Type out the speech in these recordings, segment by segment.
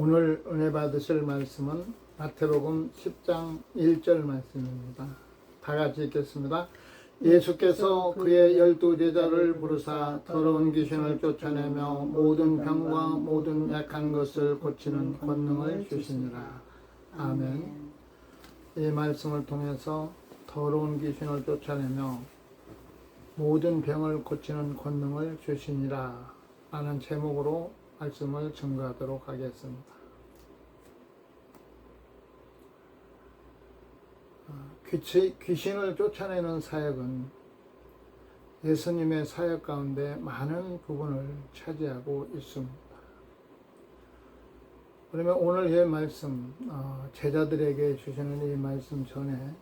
오늘 은혜 받으실 말씀은 마태복음 10장 1절 말씀입니다. 다 같이 읽겠습니다. 예수께서 그의 12제자를 부르사 더러운 귀신을 쫓아내며 모든 병과 모든 약한 것을 고치는 권능을 주시니라. 아멘. 이 말씀을 통해서 더러운 귀신을 쫓아내며 모든 병을 고치는 권능을 주시니라 라는 제목으로 말씀을 증거하도록 하겠습니다. 귀신을 쫓아내는 사역은 예수님의 사역 가운데 많은 부분을 차지하고 있습니다. 그러면 오늘 이 말씀, 제자들에게 주시는 이 말씀 전에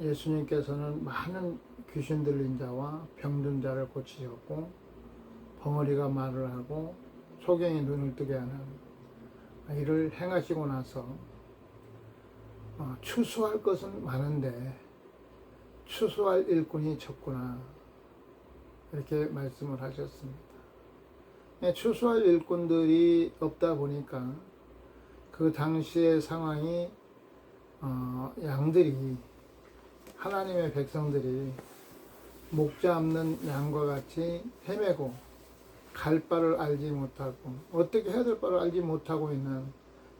예수님께서는 많은 귀신 들린 자와 병든 자를 고치셨고 벙어리가 말을 하고 소경이 눈을 뜨게 하는 일을 행하시고 나서 추수할 것은 많은데 추수할 일꾼이 적구나 이렇게 말씀을 하셨습니다. 추수할 일꾼들이 없다 보니까 그 당시의 상황이 양들이 하나님의 백성들이 목 잡는 양과 같이 헤매고 갈 바를 알지 못하고 어떻게 해야 될 바를 알지 못하고 있는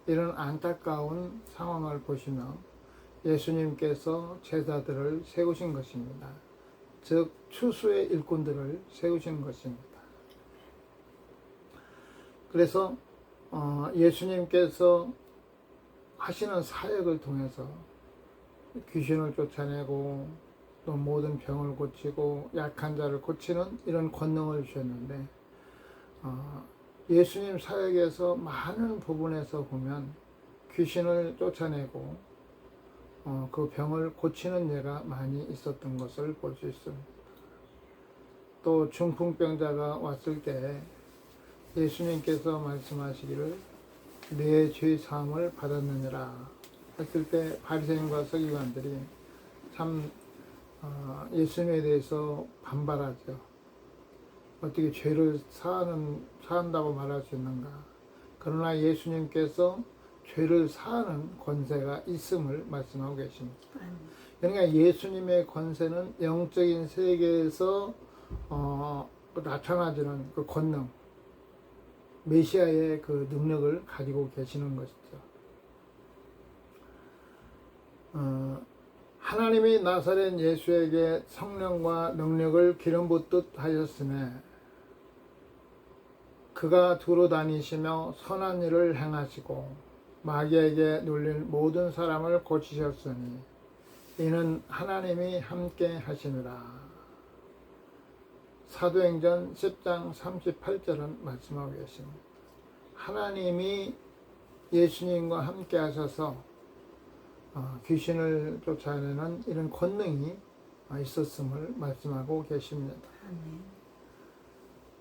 이런 안타까운 상황을 보시며 예수님께서 제자들을 세우신 것입니다. 즉 추수의 일꾼들을 세우신 것입니다. 그래서 예수님께서 하시는 사역을 통해서 귀신을 쫓아내고 또 모든 병을 고치고 약한 자를 고치는 이런 권능을 주셨는데 예수님 사역에서 많은 부분에서 보면 귀신을 쫓아내고 그 병을 고치는 예가 많이 있었던 것을 볼 수 있습니다. 또 중풍병자가 왔을 때 예수님께서 말씀하시기를 내 죄 사함을 받았느니라 했을 때 바리새인과 서기관들이 참 예수님에 대해서 반발하죠. 어떻게 죄를 사한다고 말할 수 있는가? 그러나 예수님께서 죄를 사하는 권세가 있음을 말씀하고 계십니다. 그러니까 예수님의 권세는 영적인 세계에서 나타나주는 그 권능, 메시아의 그 능력을 가지고 계시는 것이죠. 하나님이 나사렛 예수에게 성령과 능력을 기름 붓듯 하셨으며 그가 두루 다니시며 선한 일을 행하시고 마귀에게 눌린 모든 사람을 고치셨으니 이는 하나님이 함께 하시느라. 사도행전 10장 38절은 말씀하고 계십니다. 하나님이 예수님과 함께 하셔서 귀신을 쫓아내는 이런 권능이 있었음을 말씀하고 계십니다.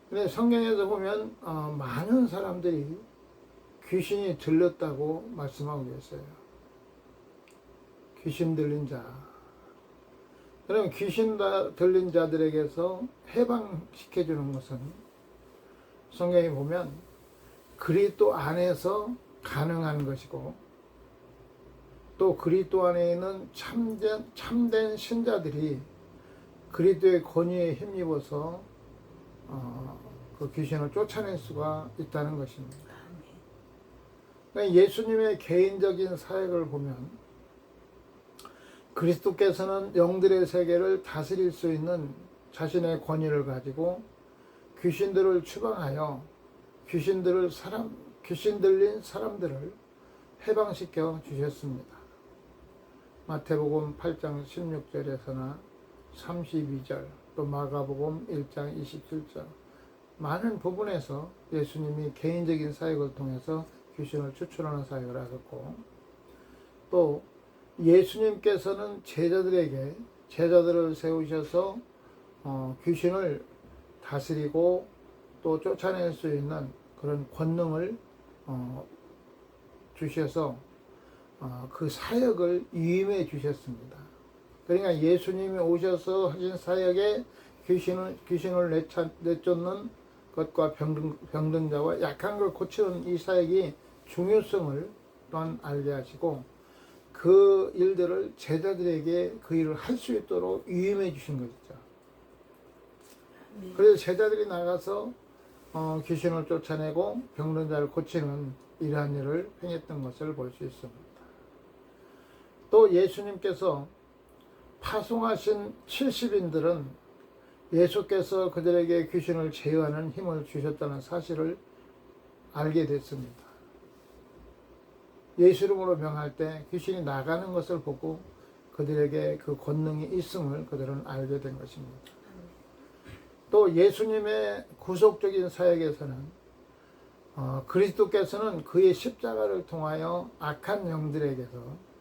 근데 성경에서 보면 많은 사람들이 귀신이 들렸다고 말씀하고 계세요. 귀신 들린 자. 그럼 귀신 들린 자들에게서 해방시켜주는 것은 성경에 보면 그리스도 안에서 가능한 것이고 또 그리스도 안에 있는 참된 신자들이 그리스도의 권위에 힘입어서 그 귀신을 쫓아낼 수가 있다는 것입니다. 그러니까 예수님의 개인적인 사역을 보면 그리스도께서는 영들의 세계를 다스릴 수 있는 자신의 권위를 가지고 귀신들을 추방하여 귀신 들린 사람들을 해방시켜 주셨습니다. 마태복음 8장 16절에서나 32절 또 마가복음 1장 27절 많은 부분에서 예수님이 개인적인 사역을 통해서 귀신을 추출하는 사역을 하셨고 또 예수님께서는 제자들을 세우셔서 귀신을 다스리고 또 쫓아낼 수 있는 그런 권능을 주셔서 그 사역을 위임해 주셨습니다. 그러니까 예수님이 오셔서 하신 사역에 귀신을 내쫓는 것과 병든 자와 약한 걸 고치는 이 사역이 중요성을 또한 알게 하시고 그 일들을 제자들에게 그 일을 할 수 있도록 위임해 주신 것이죠. 그래서 제자들이 나가서 귀신을 쫓아내고 병든 자를 고치는 이러한 일을 행했던 것을 볼 수 있습니다. 또 예수님께서 파송하신 70인들은 예수께서 그들에게 귀신을 제어하는 힘을 주셨다는 사실을 알게 됐습니다. 예수 이름으로 명할 때 귀신이 나가는 것을 보고 그들에게 그 권능이 있음을 그들은 알게 된 것입니다. 또 예수님의 구속적인 사역에서는 그리스도께서는 그의 십자가를 통하여 악한 영들에게서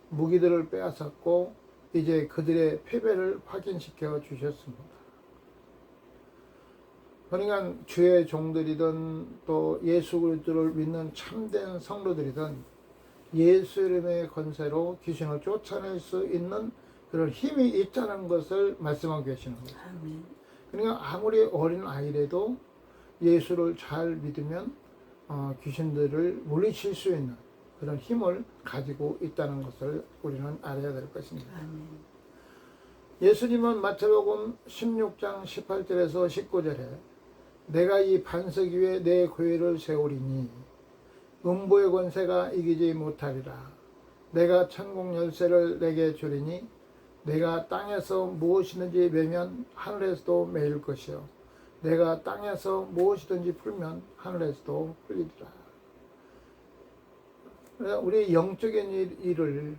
무기들을 빼앗았고 이제 그들의 패배를 확인시켜 주셨습니다. 그러니까 주의 종들이든 또 예수 그리스도를 믿는 참된 성도들이든 예수 이름의 권세로 귀신을 쫓아낼 수 있는 그런 힘이 있다는 것을 말씀하고 계시는 거예요. 그러니까 아무리 어린 아이라도 예수를 잘 믿으면 귀신들을 물리칠 수 있는 그런 힘을 가지고 있다는 것을 우리는 알아야 될 것입니다. 예수님은 마태복음 16장 18절에서 19절에 내가 이 반석 위에 내 교회를 세우리니 음부의 권세가 이기지 못하리라. 내가 천국 열쇠를 내게 주리니 내가 땅에서 무엇이든지 매면 하늘에서도 매일 것이요 내가 땅에서 무엇이든지 풀면 하늘에서도 풀리리라. 우리 영적인 일을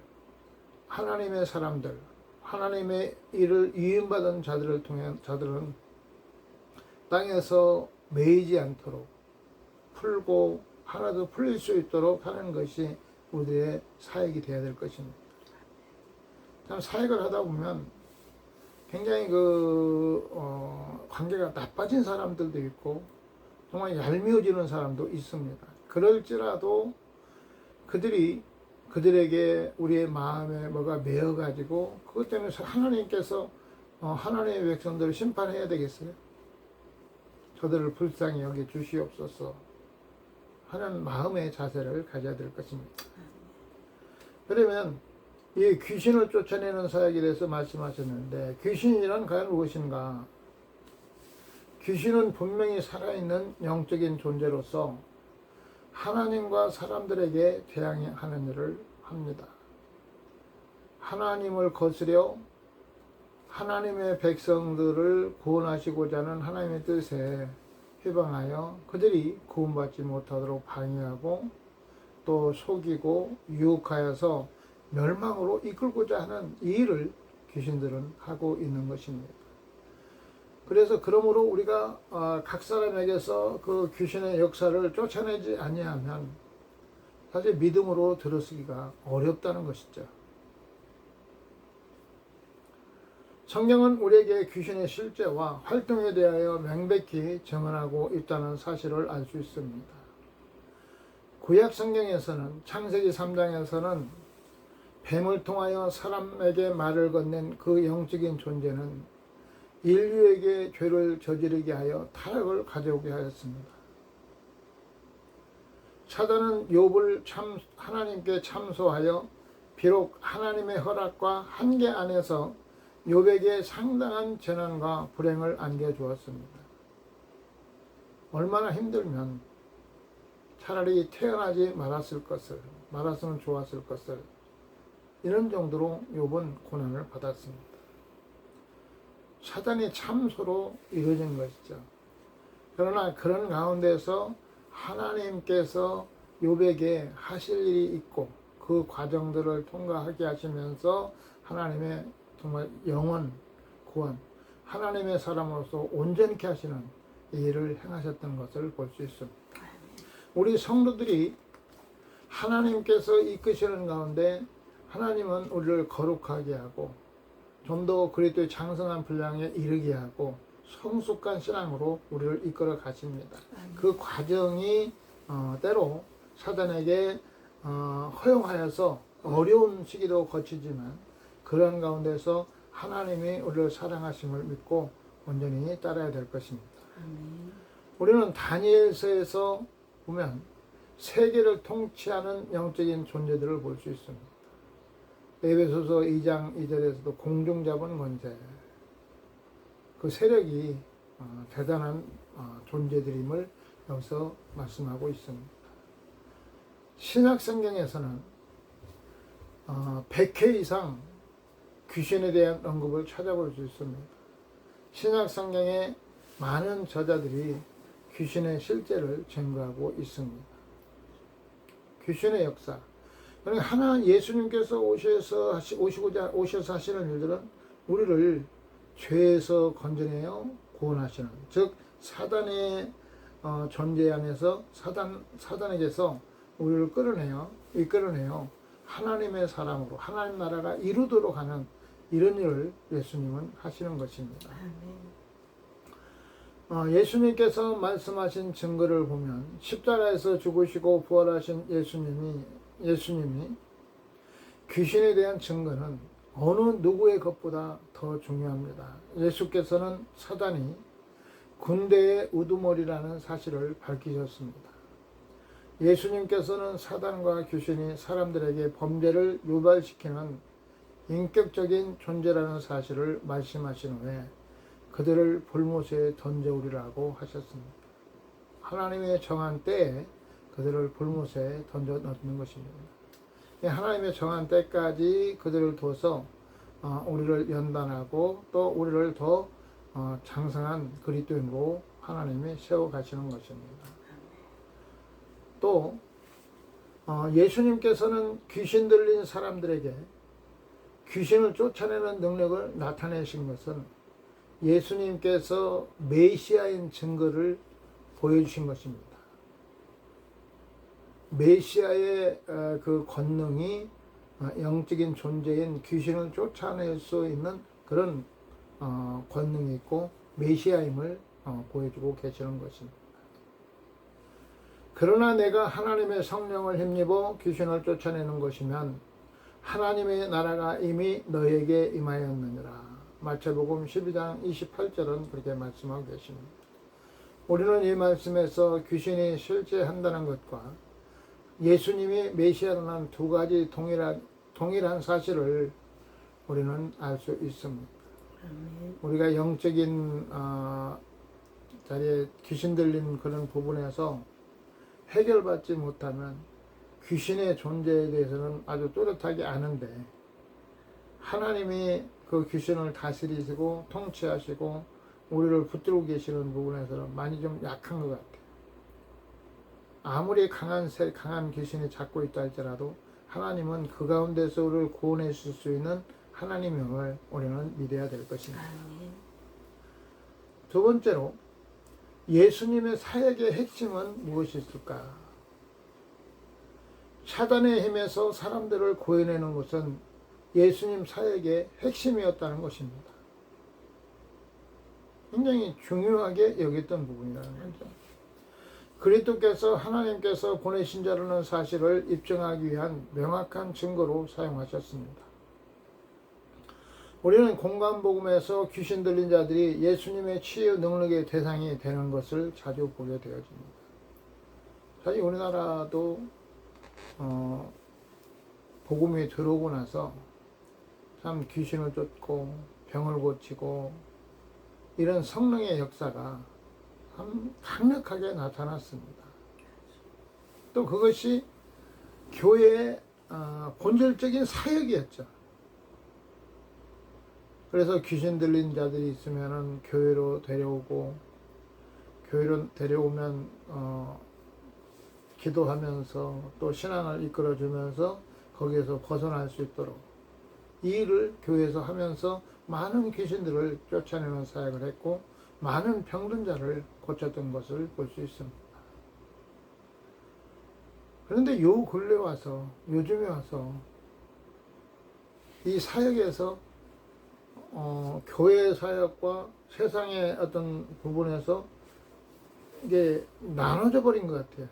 하나님의 사람들, 하나님의 일을 위임받은 자들은 땅에서 매이지 않도록 풀고 하나도 풀릴 수 있도록 하는 것이 우리의 사역이 되어야 될 것입니다. 참 사역을 하다 보면 굉장히 관계가 나빠진 사람들도 있고 정말 얄미워지는 사람도 있습니다. 그럴지라도 그들에게 우리의 마음에 뭐가 매어가지고 그것 때문에 하나님께서 하나님의 백성들을 심판해야 되겠어요? 저들을 불쌍히 여겨 주시옵소서 하는 마음의 자세를 가져야 될 것입니다. 그러면 이 귀신을 쫓아내는 사역에 대해서 말씀하셨는데 귀신이란 과연 무엇인가? 귀신은 분명히 살아있는 영적인 존재로서 하나님과 사람들에게 대항하는 일을 합니다. 하나님을 거스려 하나님의 백성들을 구원하시고자 하는 하나님의 뜻에 해방하여 그들이 구원받지 못하도록 방해하고 또 속이고 유혹하여서 멸망으로 이끌고자 하는 이 일을 귀신들은 하고 있는 것입니다. 그래서 그러므로 우리가 각 사람에게서 그 귀신의 역사를 쫓아내지 아니하면 사실 믿음으로 들어서기가 어렵다는 것이죠. 성경은 우리에게 귀신의 실제와 활동에 대하여 명백히 증언하고 있다는 사실을 알 수 있습니다. 구약 성경에서는 창세기 3장에서는 뱀을 통하여 사람에게 말을 건넨 그 영적인 존재는 인류에게 죄를 저지르게 하여 타락을 가져오게 하였습니다. 사단은 욥을 하나님께 참소하여 비록 하나님의 허락과 한계 안에서 욥에게 상당한 재난과 불행을 안겨주었습니다. 얼마나 힘들면 차라리 태어나지 말았으면 좋았을 것을 이런 정도로 욥은 고난을 받았습니다. 사단이 참소로 이루어진 것이죠. 그러나 그런 가운데서 하나님께서 욥에게 하실 일이 있고 그 과정들을 통과하게 하시면서 하나님의 정말 영원 구원, 하나님의 사람으로서 온전케 하시는 일을 행하셨던 것을 볼 수 있습니다. 우리 성도들이 하나님께서 이끄시는 가운데 하나님은 우리를 거룩하게 하고 좀 더 그리스도의 장성한 분량에 이르게 하고 성숙한 신앙으로 우리를 이끌어 가십니다. 그 과정이 때로 사단에게 허용하여서 어려운 시기도 거치지만 그런 가운데서 하나님이 우리를 사랑하심을 믿고 온전히 따라야 될 것입니다. 우리는 다니엘서에서 보면 세계를 통치하는 영적인 존재들을 볼 수 있습니다. 에베소서 2장 2절에서도 공중 잡은 권세, 그 세력이 대단한 존재들임을 여기서 말씀하고 있습니다. 신약 성경에서는 100회 이상 귀신에 대한 언급을 찾아볼 수 있습니다. 신약 성경의 많은 저자들이 귀신의 실제를 증거하고 있습니다. 귀신의 역사. 그러니까 예수님께서 오셔서 하시는 일들은 우리를 죄에서 건져내어 구원하시는, 즉 사단의 존재 안에서 사단에게서 우리를 이끌어내어 하나님의 사람으로 하나님 나라가 이루도록 하는 이런 일을 예수님은 하시는 것입니다. 예수님께서 말씀하신 증거를 보면 십자가에서 죽으시고 부활하신 예수님이 귀신에 대한 증거는 어느 누구의 것보다 더 중요합니다. 예수께서는 사단이 군대의 우두머리라는 사실을 밝히셨습니다. 예수님께서는 사단과 귀신이 사람들에게 범죄를 유발시키는 인격적인 존재라는 사실을 말씀하신 후에 그들을 불못에 던져오리라고 하셨습니다. 하나님의 정한 때에 그들을 불못에 던져 넣는 것입니다. 하나님의 정한 때까지 그들을 둬서 우리를 연단하고 또 우리를 더 장성한 그리스도인으로 하나님이 세워가시는 것입니다. 또 예수님께서는 귀신 들린 사람들에게 귀신을 쫓아내는 능력을 나타내신 것은 예수님께서 메시아인 증거를 보여주신 것입니다. 메시아의 그 권능이 영적인 존재인 귀신을 쫓아낼 수 있는 그런 권능이 있고 메시아임을 보여주고 계시는 것입니다. 그러나 내가 하나님의 성령을 힘입어 귀신을 쫓아내는 것이면 하나님의 나라가 이미 너에게 임하였느니라. 마태복음 12장 28절은 그렇게 말씀하고 계십니다. 우리는 이 말씀에서 귀신이 실제한다는 것과 예수님이 메시아라는 두 가지 동일한 사실을 우리는 알 수 있습니다. 우리가 영적인 자리에 귀신 들린 그런 부분에서 해결받지 못하면 귀신의 존재에 대해서는 아주 또렷하게 아는데 하나님이 그 귀신을 다스리시고 통치하시고 우리를 붙들고 계시는 부분에서는 많이 좀 약한 것 같아요. 아무리 강한 귀신이 잡고 있다 할지라도 하나님은 그 가운데서 우리를 구원해 주실 수 있는 하나님임을 우리는 믿어야 될 것입니다. 두 번째로 예수님의 사역의 핵심은 무엇이 있을까? 사단의 힘에서 사람들을 구해내는 것은 예수님 사역의 핵심이었다는 것입니다. 굉장히 중요하게 여겼던 부분이라는 거죠. 그리스도께서 하나님께서 보내신 자라는 사실을 입증하기 위한 명확한 증거로 사용하셨습니다. 우리는 공관복음에서 귀신 들린 자들이 예수님의 치유 능력의 대상이 되는 것을 자주 보게 되어집니다. 사실 우리나라도 복음이 들어오고 나서 참 귀신을 쫓고 병을 고치고 이런 성령의 역사가 참 강력하게 나타났습니다. 또 그것이 교회의 본질적인 사역이었죠. 그래서 귀신 들린 자들이 있으면 교회로 데려오고, 교회로 데려오면 기도하면서 또 신앙을 이끌어주면서 거기에서 벗어날 수 있도록 이 일을 교회에서 하면서 많은 귀신들을 쫓아내는 사역을 했고 많은 병든 자를 고쳤던 것을 볼 수 있습니다. 그런데 근래 와서, 요즘에 와서 이 사역에서 교회 사역과 세상의 어떤 부분에서 이게 나눠져 버린 것 같아요.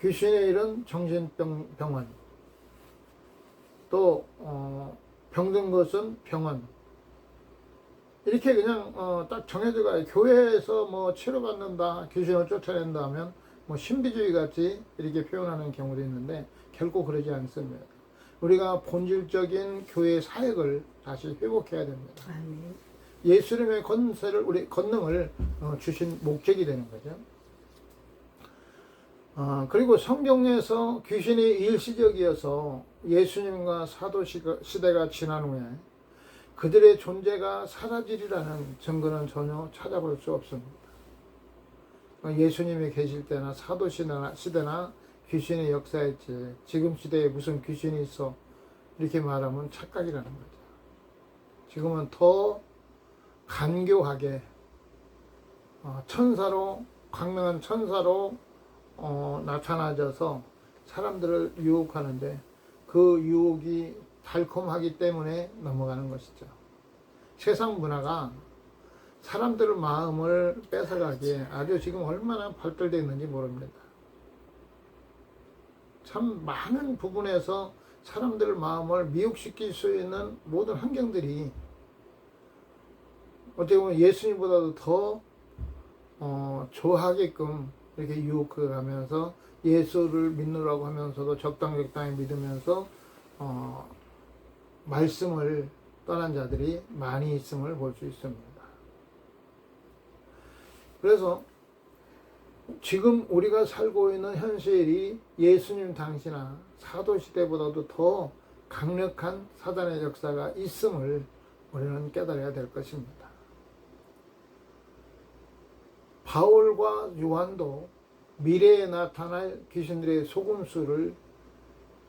귀신의 일은 정신병원, 또 병든 것은 병원, 이렇게 그냥 딱 정해져 가요. 교회에서 뭐 치료받는다, 귀신을 쫓아낸다 하면 뭐 신비주의 같이 이렇게 표현하는 경우도 있는데 결코 그러지 않습니다. 우리가 본질적인 교회 사역을 다시 회복해야 됩니다. 아멘. 예수님의 권능을 주신 목적이 되는 거죠. 그리고 성경에서 귀신이 일시적이어서 예수님과 사도 시대가 지난 후에 그들의 존재가 사라지리라는 증거는 전혀 찾아볼 수 없습니다. 예수님이 계실 때나 사도 시대나 귀신이 역사했지 지금 시대에 무슨 귀신이 있어 이렇게 말하면 착각이라는 거죠. 지금은 더 간교하게 천사로 광명한 천사로 나타나져서 사람들을 유혹하는데 그 유혹이 달콤하기 때문에 넘어가는 것이죠. 세상 문화가 사람들의 마음을 뺏어가기에 아주 지금 얼마나 발달되어 있는지 모릅니다. 참 많은 부분에서 사람들의 마음을 미혹시킬 수 있는 모든 환경들이 어떻게 보면 예수님보다도 더 좋아하게끔 이렇게 유혹해 가면서 예수를 믿느라고 하면서도 적당히 믿으면서 말씀을 떠난 자들이 많이 있음을 볼 수 있습니다. 그래서 지금 우리가 살고 있는 현실이 예수님 당시나 사도시대보다도 더 강력한 사단의 역사가 있음을 우리는 깨달아야 될 것입니다. 바울과 요한도 미래에 나타날 귀신들의 속임수를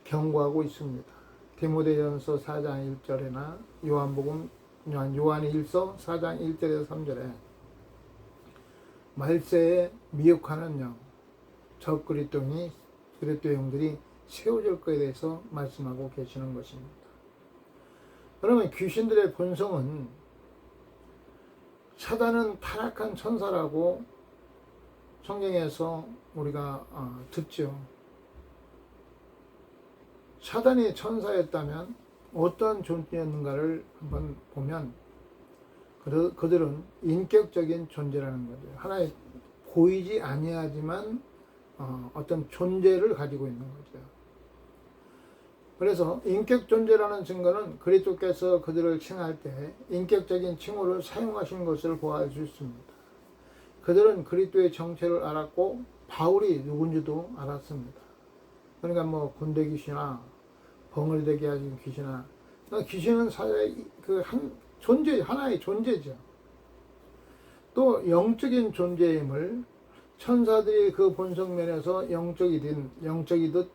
경고하고 있습니다. 디모데전서 4장 1절이나 요한 1서 4장 1절에서 3절에 말세에 미혹하는 영, 적 그리스도인들이 세워질 것에 대해서 말씀하고 계시는 것입니다. 그러면 귀신들의 본성은 사단은 타락한 천사라고 성경에서 우리가 듣죠. 사단이 천사였다면 어떠한 존재였는가를 한번 보면 그들은 인격적인 존재라는 거죠. 하나의 보이지 아니하지만 어떤 존재를 가지고 있는 거죠. 그래서 인격 존재라는 증거는 그리스도께서 그들을 칭할 때 인격적인 칭호를 사용하신 것을 보아할 수 있습니다. 그들은 그리스도의 정체를 알았고 바울이 누군지도 알았습니다. 그러니까 뭐 군대 귀신이나 벙어리되게 하신 귀신이나 귀신은 사회의 하나의 존재죠. 또 영적인 존재임을 천사들이 그 본성면에서 영적이듯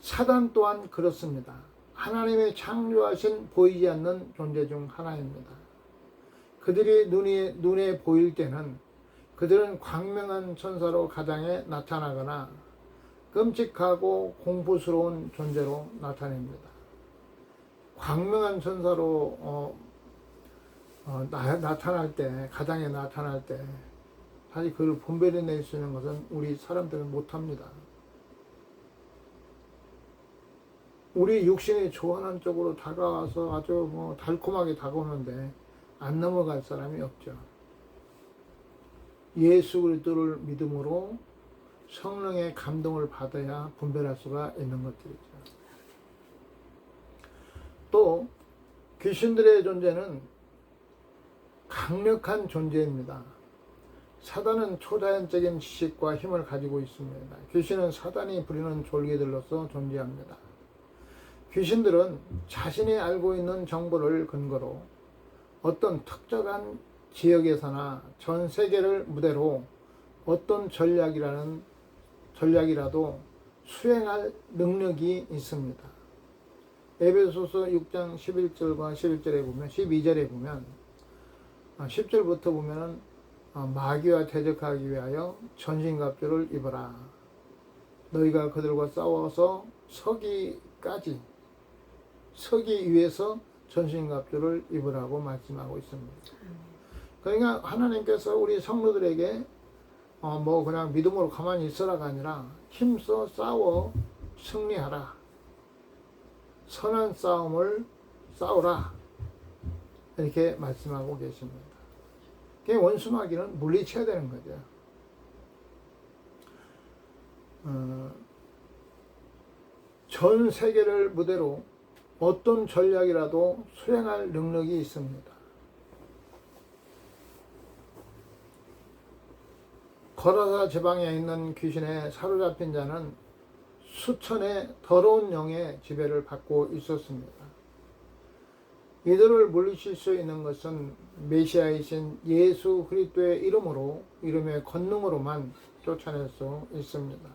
사단 또한 그렇습니다. 하나님의 창조하신 보이지 않는 존재 중 하나입니다. 그들이 눈에 보일 때는 그들은 광명한 천사로 가장에 나타나거나 끔찍하고 공포스러운 존재로 나타냅니다. 광명한 천사로 나타날 때, 가장에 나타날 때 사실 그를 분별해낼 수 있는 것은 우리 사람들은 못합니다. 우리 육신이 좋아하는 쪽으로 다가와서 아주 달콤하게 다가오는데 안 넘어갈 사람이 없죠. 예수 그리스도를 믿음으로 성령의 감동을 받아야 분별할 수가 있는 것들이죠. 또 귀신들의 존재는 강력한 존재입니다. 사단은 초자연적인 지식과 힘을 가지고 있습니다. 귀신은 사단이 부리는 졸개들로서 존재합니다. 귀신들은 자신이 알고 있는 정보를 근거로 어떤 특정한 지역에서나 전 세계를 무대로 어떤 전략이라도 수행할 능력이 있습니다. 에베소서 6장 11절과 12절에 보면 10절부터 보면은 마귀와 대적하기 위하여 전신갑주를 입어라. 너희가 그들과 싸워서 서기 위해서 전신갑주를 입으라고 말씀하고 있습니다. 그러니까 하나님께서 우리 성도들에게 그냥 믿음으로 가만히 있어라가 아니라 힘써 싸워 승리하라. 선한 싸움을 싸우라. 이렇게 말씀하고 계십니다. 원수마귀는 물리쳐야 되는 거죠. 전 세계를 무대로 어떤 전략이라도 수행할 능력이 있습니다. 거라사 지방에 있는 귀신에 사로잡힌 자는 수천의 더러운 영의 지배를 받고 있었습니다. 이들을 물리칠 수 있는 것은 메시아이신 예수 그리스도의 이름의 권능으로만 쫓아낼 수 있습니다.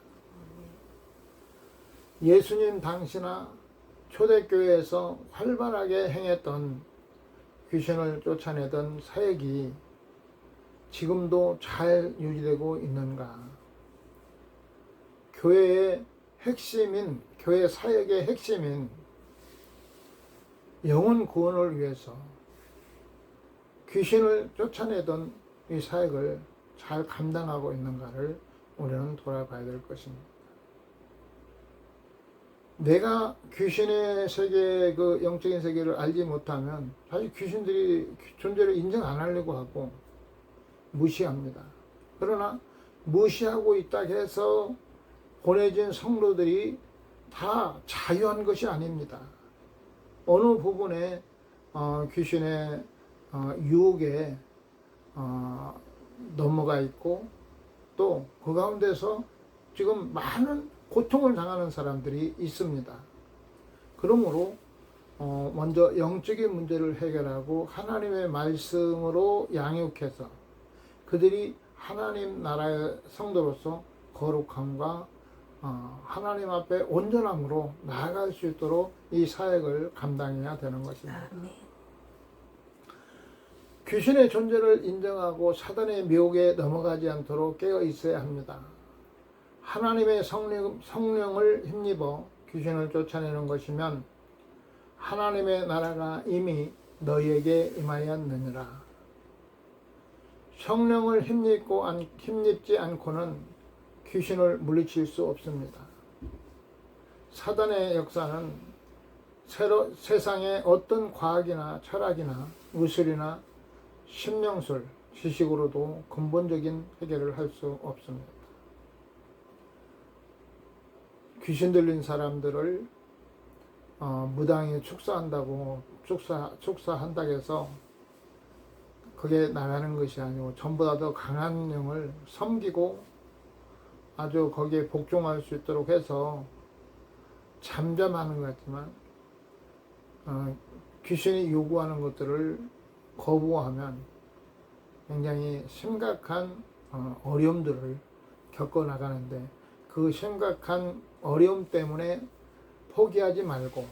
예수님 당시나 초대교회에서 활발하게 행했던 귀신을 쫓아내던 사역이 지금도 잘 유지되고 있는가? 교회 사역의 핵심인 영혼 구원을 위해서 귀신을 쫓아내던 이 사역을 잘 감당하고 있는가를 우리는 돌아봐야 될 것입니다. 내가 귀신의 세계, 그 영적인 세계를 알지 못하면 사실 귀신들이 존재를 인정 안 하려고 하고 무시합니다. 그러나 무시하고 있다 해서 보내진 성도들이 다 자유한 것이 아닙니다. 어느 부분에 귀신의 유혹에 넘어가 있고 또 그 가운데서 지금 많은 고통을 당하는 사람들이 있습니다. 그러므로 먼저 영적인 문제를 해결하고 하나님의 말씀으로 양육해서 그들이 하나님 나라의 성도로서 거룩함과 하나님 앞에 온전함으로 나아갈 수 있도록 이 사역을 감당해야 되는 것입니다. 아멘. 귀신의 존재를 인정하고 사단의 미혹에 넘어가지 않도록 깨어 있어야 합니다. 하나님의 성령을 힘입어 귀신을 쫓아내는 것이면 하나님의 나라가 이미 너희에게 임하였느니라. 성령을 힘입지 않고는 귀신을 물리칠 수 없습니다. 사단의 역사는 세상의 어떤 과학이나 철학이나 의술이나 심령술, 지식으로도 근본적인 해결을 할 수 없습니다. 귀신 들린 사람들을 무당이 축사한다고 해서 그게 나가는 것이 아니고 전보다 더 강한 영을 섬기고 아주 거기에 복종할 수 있도록 해서 잠잠하는 것 같지만 귀신이 요구하는 것들을 거부하면 굉장히 심각한 어려움들을 겪어나가는데 그 심각한 어려움 때문에 포기하지 말고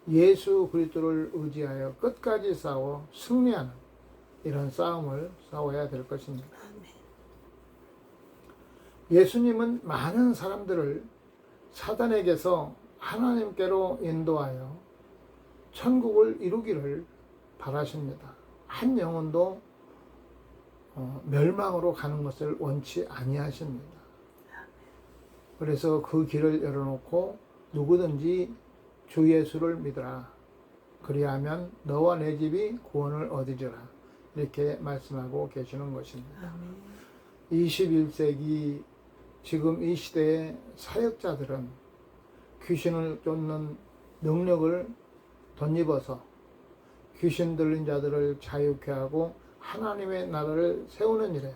예수 그리스도를 의지하여 끝까지 싸워 승리하는 이런 싸움을 싸워야 될 것입니다. 예수님은 많은 사람들을 사단에게서 하나님께로 인도하여 천국을 이루기를 바라십니다. 한 영혼도 멸망으로 가는 것을 원치 아니하십니다. 그래서 그 길을 열어놓고 누구든지 주 예수를 믿으라. 그리하면 너와 내 집이 구원을 얻으리라. 이렇게 말씀하고 계시는 것입니다. 21세기 지금 이 시대의 사역자들은 귀신을 쫓는 능력을 덧입어서 귀신 들린 자들을 자유케 하고 하나님의 나라를 세우는 일에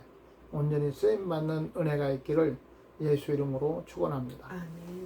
온전히 쓰임받는 은혜가 있기를 예수 이름으로 축원합니다. 아멘.